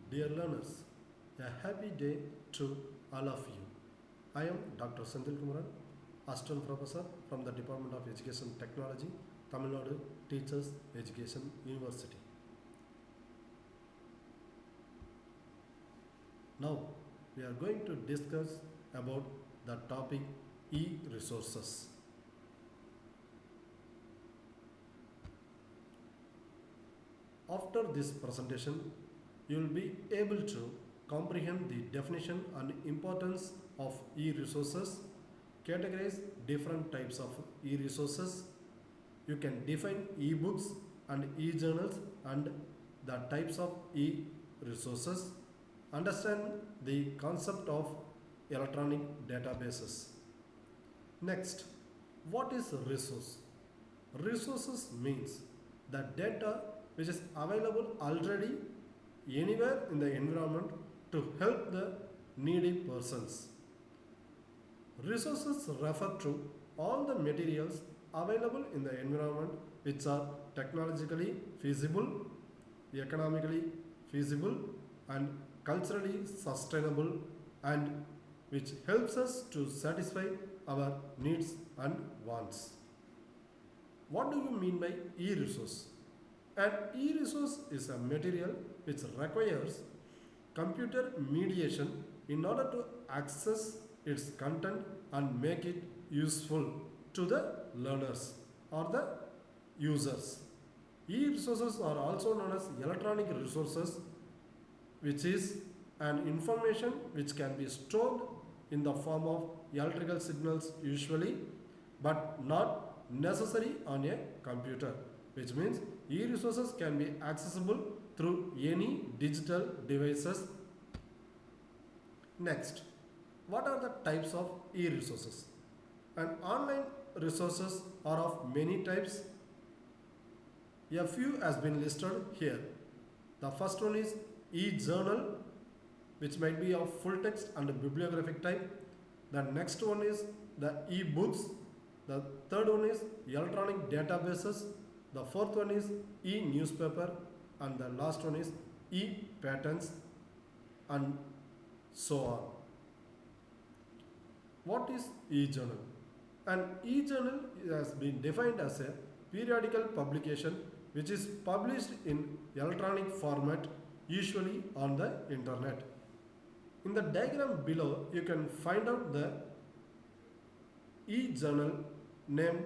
Dear learners, a happy day to all of you. I am Dr. Senthil Kumaran, Assistant Professor from the Department of Education Technology, Tamil Nadu Teachers Education University. Now, we are going to discuss about the topic e-resources. After this presentation, you will be able to comprehend the definition and importance of e-resources, categorize different types of e-resources. You can define e-books and e-journals and the types of e-resources. Understand the concept of electronic databases. Next, what is resource? Resources means the data which is available already anywhere in the environment to help the needy persons. Resources refer to all the materials available in the environment which are technologically feasible, economically feasible, and culturally sustainable, and which helps us to satisfy our needs and wants. What do you mean by e-resource? An e-resource is a material which requires computer mediation in order to access its content and make it useful to the learners or the users. E-resources are also known as electronic resources, which is an information which can be stored in the form of electrical signals usually, but not necessary on a computer, which means e-resources can be accessible through any digital devices. Next, what are the types of e-resources? And online resources are of many types. A few has been listed here. The first one is e-journal, which might be of full text and bibliographic type. The next one is the e-books. The third one is electronic databases. The fourth one is e-newspaper, and the last one is e-patents, and so on. What is e-journal? An e-journal has been defined as a periodical publication which is published in electronic format, usually on the internet. In the diagram below, you can find out the e-journal named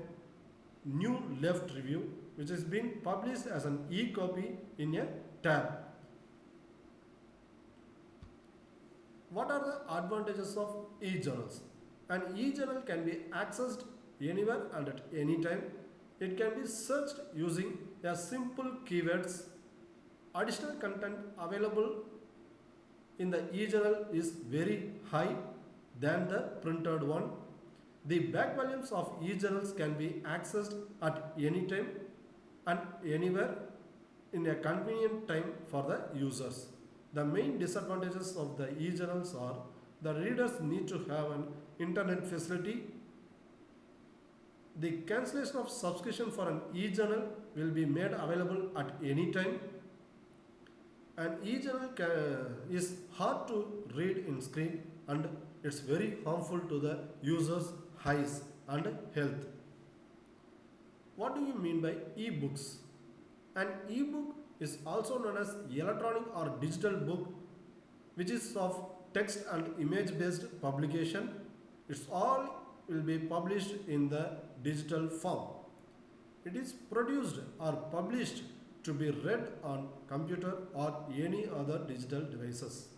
New Left Review, which has been published as an e-copy in a tab. What are the advantages of e-journals? An e-journal can be accessed anywhere and at any time. It can be searched using a simple keywords. Additional content available in the e-journal is very high than the printed one. The back volumes of e-journals can be accessed at any time and anywhere in a convenient time for the users. The main disadvantages of the e-journals are the readers need to have an internet facility. The cancellation of subscription for an e-journal will be made available at any time. An e-journal is hard to read in screen and it's very harmful to the user's eyes and health. What do you mean by e-books? An e-book is also known as electronic or digital book, which is of text and image based publication. It's all will be published in the digital form. It is produced or published to be read on computer or any other digital devices.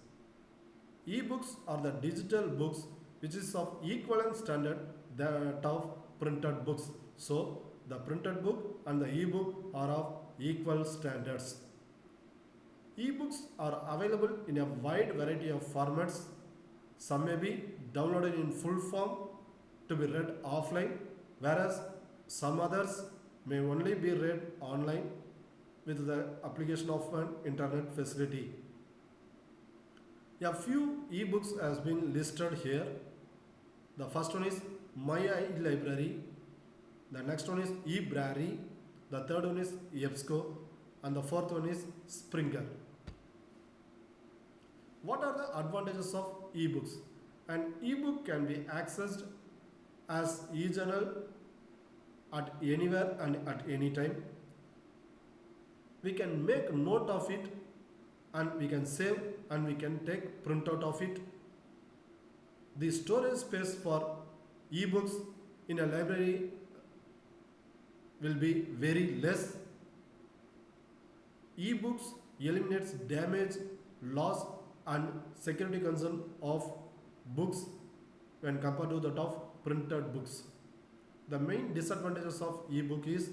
E-books are the digital books which is of equivalent standard that of printed books. So the printed book and the e-book are of equal standards. E-books are available in a wide variety of formats. Some may be downloaded in full form to be read offline, whereas some others may only be read online with the application of an internet facility. A few e-books has been listed here. The first one is My iLibrary. The next one is eBrary. The third one is EBSCO, and the fourth one is Springer. What are the advantages of ebooks? An ebook can be accessed as e-journal at anywhere and at any time. We can make note of it and we can save and we can take printout of it. The storage space for ebooks in a library will be very less. Ebooks eliminates damage, loss and security concern of books when compared to that of printed books. The main disadvantages of ebook is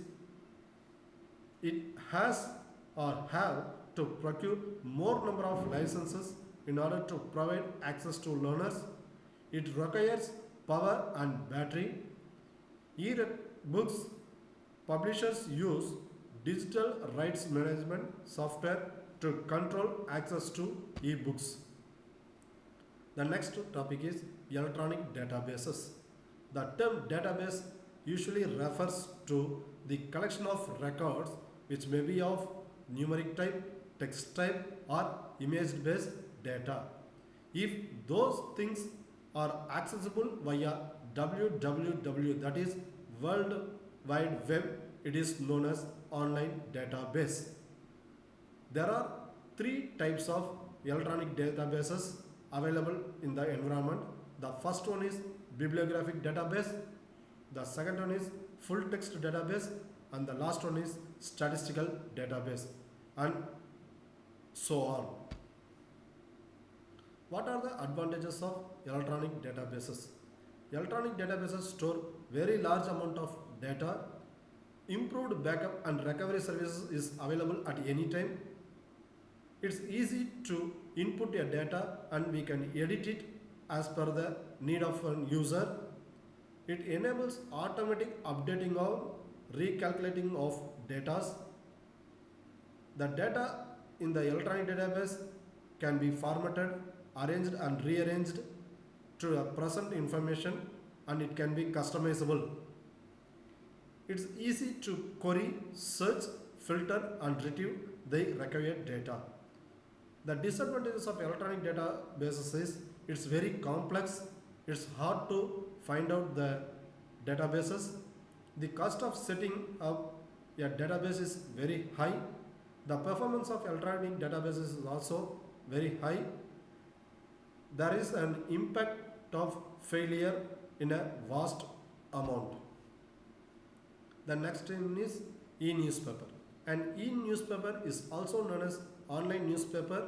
it has or have to procure more number of licenses in order to provide access to learners. It requires power and battery. E-books publishers use digital rights management software to control access to e-books. The next topic is electronic databases. The term database usually refers to the collection of records which may be of numeric type, text type or image based data. If those things are accessible via www, that is World Wide Web, it is known as online database. There are three types of electronic databases available in the environment. The first one is bibliographic database, the second one is full text database, and the last one is statistical database, and so on. What are the advantages of electronic databases? Electronic databases store very large amount of data. Improved backup and recovery services is available at any time. It's easy to input your data and we can edit it as per the need of a user. It enables automatic updating or recalculating of data. The data in the electronic database can be formatted, arranged and rearranged to a present information, and it can be customizable. It's easy to query, search, filter and retrieve the required data. The disadvantages of electronic databases is it's very complex, it's hard to find out the databases. The cost of setting up a database is very high. The performance of electronic databases is also very high. There is an impact of failure in a vast amount. The next thing is e-newspaper. An e-newspaper is also known as online newspaper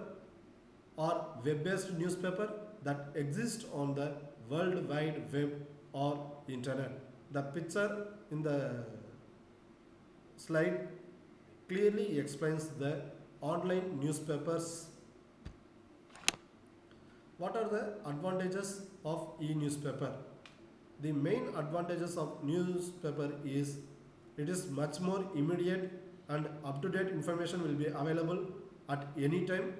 or web-based newspaper that exists on the World Wide Web or internet. The picture in the slide clearly explains the online newspapers. What are the advantages of e-newspaper? The main advantages of newspaper is it is much more immediate and up-to-date information will be available at any time.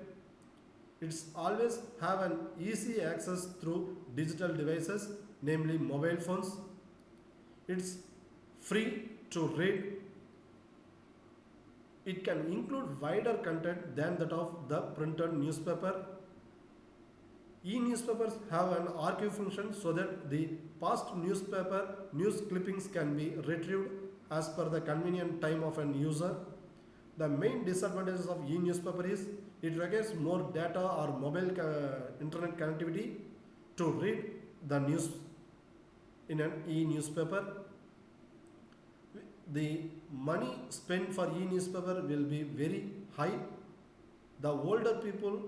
It's always have an easy access through digital devices, namely mobile phones. It's free to read. It can include wider content than that of the printed newspaper. E-newspapers have an archive function so that the past newspaper news clippings can be retrieved as per the convenient time of an user. The main disadvantages of e-newspaper is it requires more data or mobile internet connectivity to read the news in an e-newspaper. The money spent for e-newspaper will be very high. The older people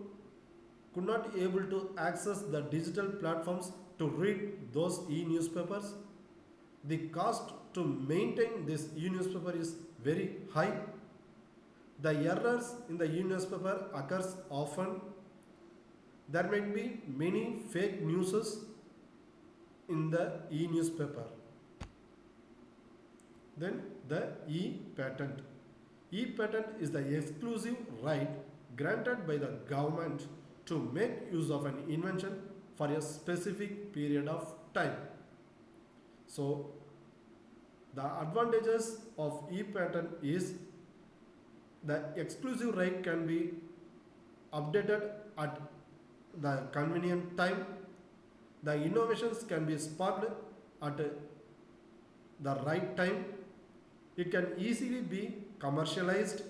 could not able to access the digital platforms to read those e-newspapers. The cost to maintain this e-newspaper is very high. The errors in the e-newspaper occurs often. There might be many fake news in the e-newspaper. Then the e-patent. E-patent is the exclusive right granted by the government to make use of an invention for a specific period of time. So the advantages of e-patent is the exclusive right can be updated at the convenient time. The innovations can be sparked at the right time. It can easily be commercialized,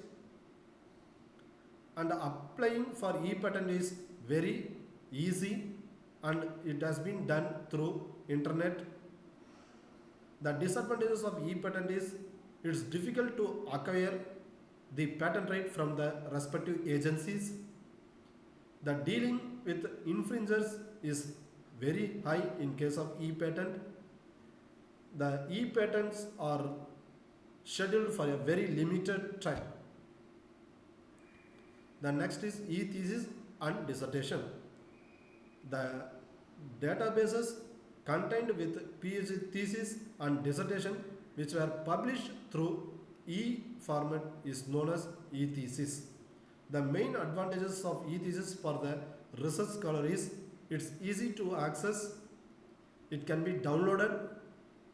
and applying for e-patent is very easy, and it has been done through internet. The disadvantages of e-patent is it's difficult to acquire the patent right from the respective agencies. The dealing with infringers is very high in case of e-patent. The e-patents are scheduled for a very limited time. The next is e-thesis and dissertation. The databases contained with PhD thesis and dissertation which were published through e-format is known as e-thesis. The main advantages of e-thesis for the research scholar is it's easy to access, it can be downloaded,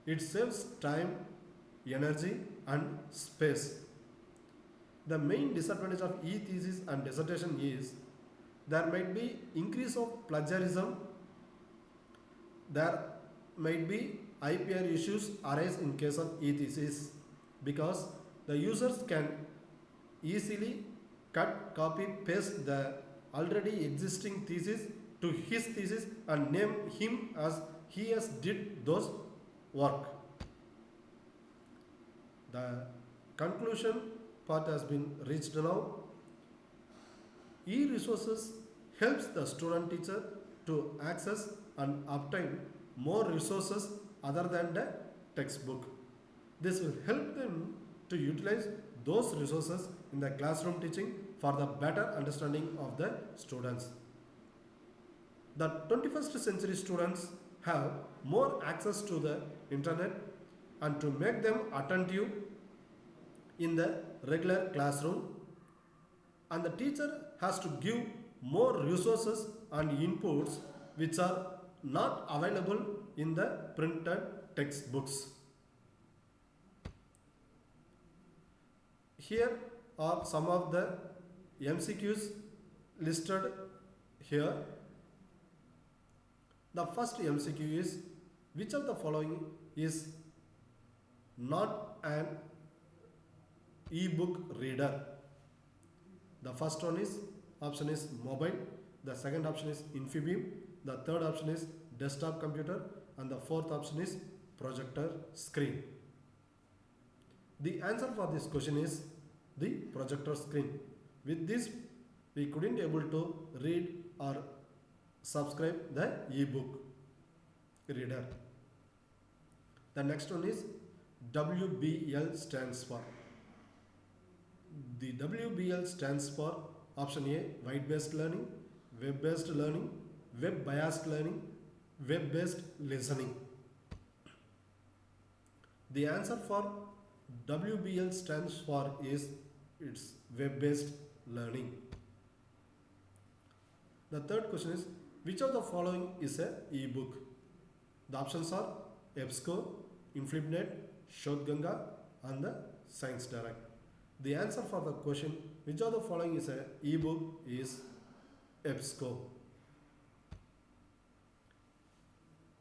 it saves time, energy and space. The main disadvantage of e-thesis and dissertation is there might be increase of plagiarism, there might be IPR issues arise in case of e-thesis because the users can easily cut, copy, paste the already existing thesis to his thesis and name him as he has did those work. The conclusion part has been reached now. E-resources helps the student teacher to access and obtain more resources other than the textbook. This will help them to utilize those resources in the classroom teaching for the better understanding of the students. The 21st century students have more access to the internet, and to make them attentive in the regular classroom, and the teacher has to give more resources and inputs which are not available in the printed textbooks. Here are some of the MCQs listed here. The first MCQ is, which of the following is not an e-book reader? The first one is, option is mobile, the second option is Infibeam, the third option is desktop computer, and the fourth option is projector screen. The answer for this question is the projector screen. With this, we couldn't able to read or subscribe the e-book reader. The next one is WBL stands for. The WBL stands for option A, wide-based learning, web-based learning, web-biased learning, web-based listening. The answer for WBL stands for is it's web-based learning. The third question is, which of the following is a e-book? The options are EBSCO, InflipNet, Shodhganga, and the Science Direct. The answer for the question, which of the following is a e-book, is EBSCO.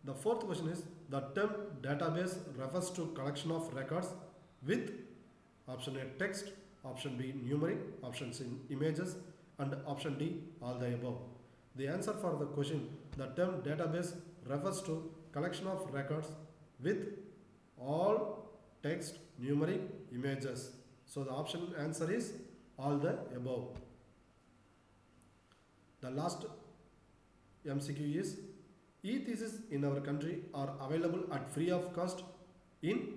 The fourth question is, the term database refers to collection of records with option A text, option B numeric, option C images, and option D all the above. The answer for the question, the term database refers to collection of records with all text, numeric, images. So the option answer is all the above. The last MCQ is, e-thesis in our country are available at free of cost in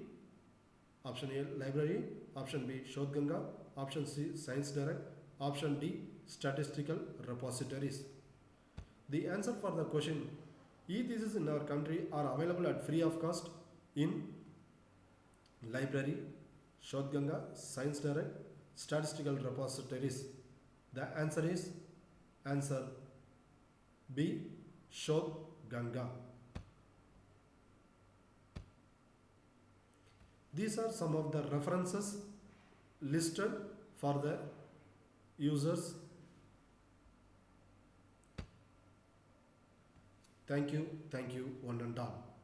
option A library, option B Shodhganga, option C Science Direct, option D statistical repositories. The answer for the question, e-thesis in our country are available at free of cost in library, Shodhganga, Science Direct, statistical repositories. The answer is answer B, Shodhganga. These are some of the references listed for the users. Thank you, one and all.